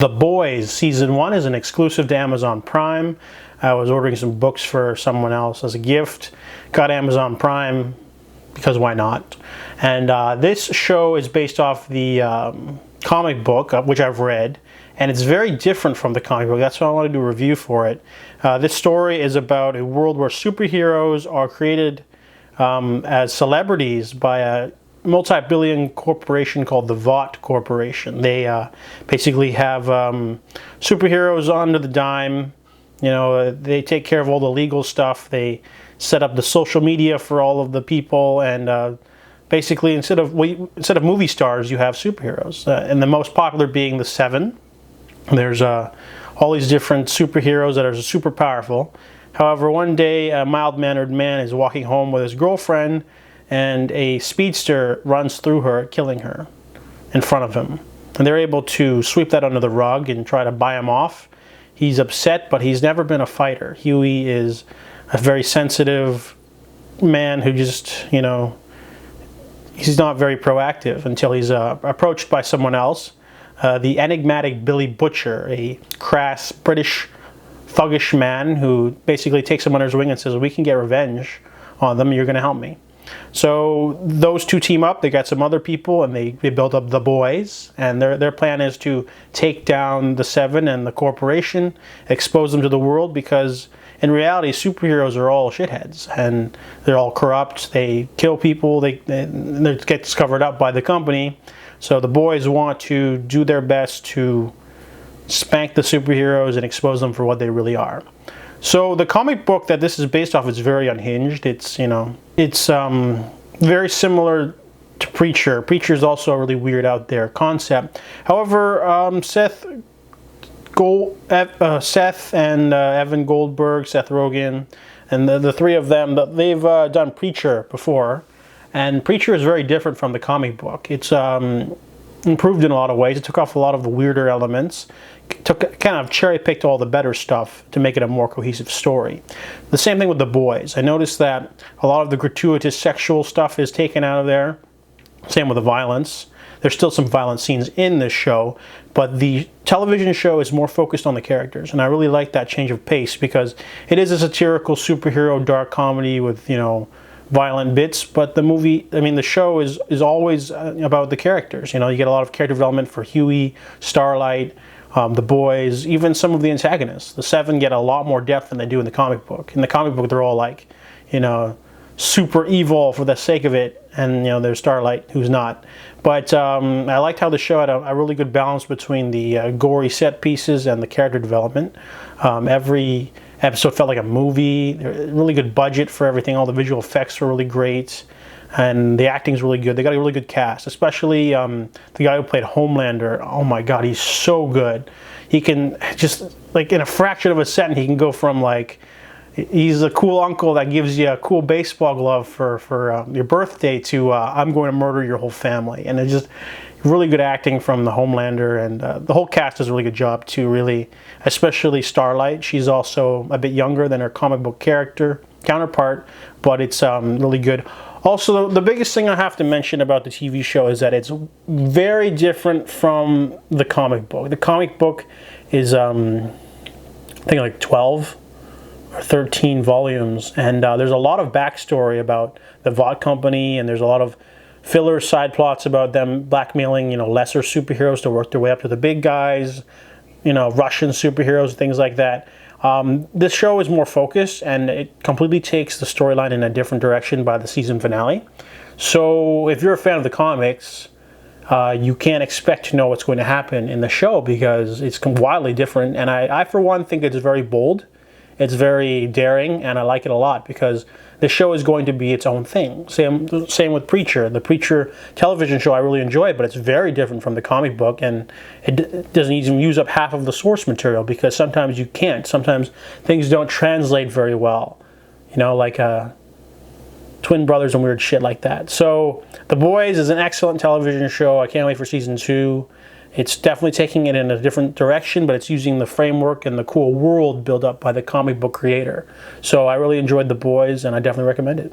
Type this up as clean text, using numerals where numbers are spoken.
The Boys Season 1 is an exclusive to Amazon Prime. I was ordering some books for someone else as a gift. Got Amazon Prime because why not? And this show is based off the comic book, which I've read, and it's very different from the comic book. That's why I want to do a review for it. This story is about a world where superheroes are created as celebrities by a multi-billion corporation called the Vought Corporation. They basically have superheroes under the dime. You know, they take care of all the legal stuff. They set up the social media for all of the people, and basically instead of movie stars, you have superheroes. And the most popular being the Seven. There's all these different superheroes that are super powerful. However, one day a mild-mannered man is walking home with his girlfriend, and a speedster runs through her, killing her in front of him. And they're able to sweep that under the rug and try to buy him off. He's upset, but he's never been a fighter. Huey is a very sensitive man who just, you know, he's not very proactive until he's approached by someone else. The enigmatic Billy Butcher, a crass British thuggish man who basically takes him under his wing and says, we can get revenge on them, you're going to help me. So those two team up. They got some other people, and they build up the Boys, and their plan is to take down the Seven and the corporation, expose them to the world, because in reality superheroes are all shitheads and they're all corrupt. They kill people, they get covered up by the company. So the Boys want to do their best to spank the superheroes and expose them for what they really are. So the comic book that this is based off is very unhinged. It's, you know, it's very similar to Preacher. Preacher is also a really weird out there concept. However, Seth and Evan Goldberg, Seth Rogen, and the three of them, they've done Preacher before, and Preacher is very different from the comic book. It's improved in a lot of ways. It took off a lot of the weirder elements, kind of cherry-picked all the better stuff to make it a more cohesive story. The same thing with The Boys. I noticed that a lot of the gratuitous sexual stuff is taken out of there. Same with the violence. There's still some violent scenes in this show, but the television show is more focused on the characters, and I really like that change of pace because it is a satirical superhero dark comedy with, you know, violent bits, but the show is always about the characters. You know, you get a lot of character development for Huey, Starlight, the Boys, even some of the antagonists. The Seven get a lot more depth than they do in the comic book. In the comic book, they're all like, you know, super evil for the sake of it, and, you know, there's Starlight, who's not. But I liked how the show had a really good balance between the gory set pieces and the character development. Every episode felt like a movie. Really good budget for everything. All the visual effects were really great, and the acting's really good. They got a really good cast, especially the guy who played Homelander. Oh my God, he's so good. He can just, like, in a fraction of a second, he can go from, like, he's a cool uncle that gives you a cool baseball glove for your birthday to I'm going to murder your whole family. And it's just really good acting from the Homelander, and the whole cast does a really good job too, really, especially Starlight. She's also a bit younger than her comic book counterpart, but it's really good. Also, the biggest thing I have to mention about the TV show is that it's very different from the comic book. The comic book is I think like 12 or 13 volumes, and there's a lot of backstory about the Vought company, and there's a lot of filler side plots about them blackmailing, you know, lesser superheroes to work their way up to the big guys, you know, Russian superheroes, things like that. This show is more focused, and it completely takes the storyline in a different direction by the season finale. So if you're a fan of the comics, you can't expect to know what's going to happen in the show because it's wildly different. And I for one, think it's very bold. It's very daring, and I like it a lot because the show is going to be its own thing. Same with Preacher. The Preacher television show I really enjoy, but it's very different from the comic book, and it doesn't even use up half of the source material because sometimes you can't. Sometimes things don't translate very well, you know, like twin brothers and weird shit like that. So The Boys is an excellent television show. I can't wait for season 2. It's definitely taking it in a different direction, but it's using the framework and the cool world built up by the comic book creator. So I really enjoyed The Boys, and I definitely recommend it.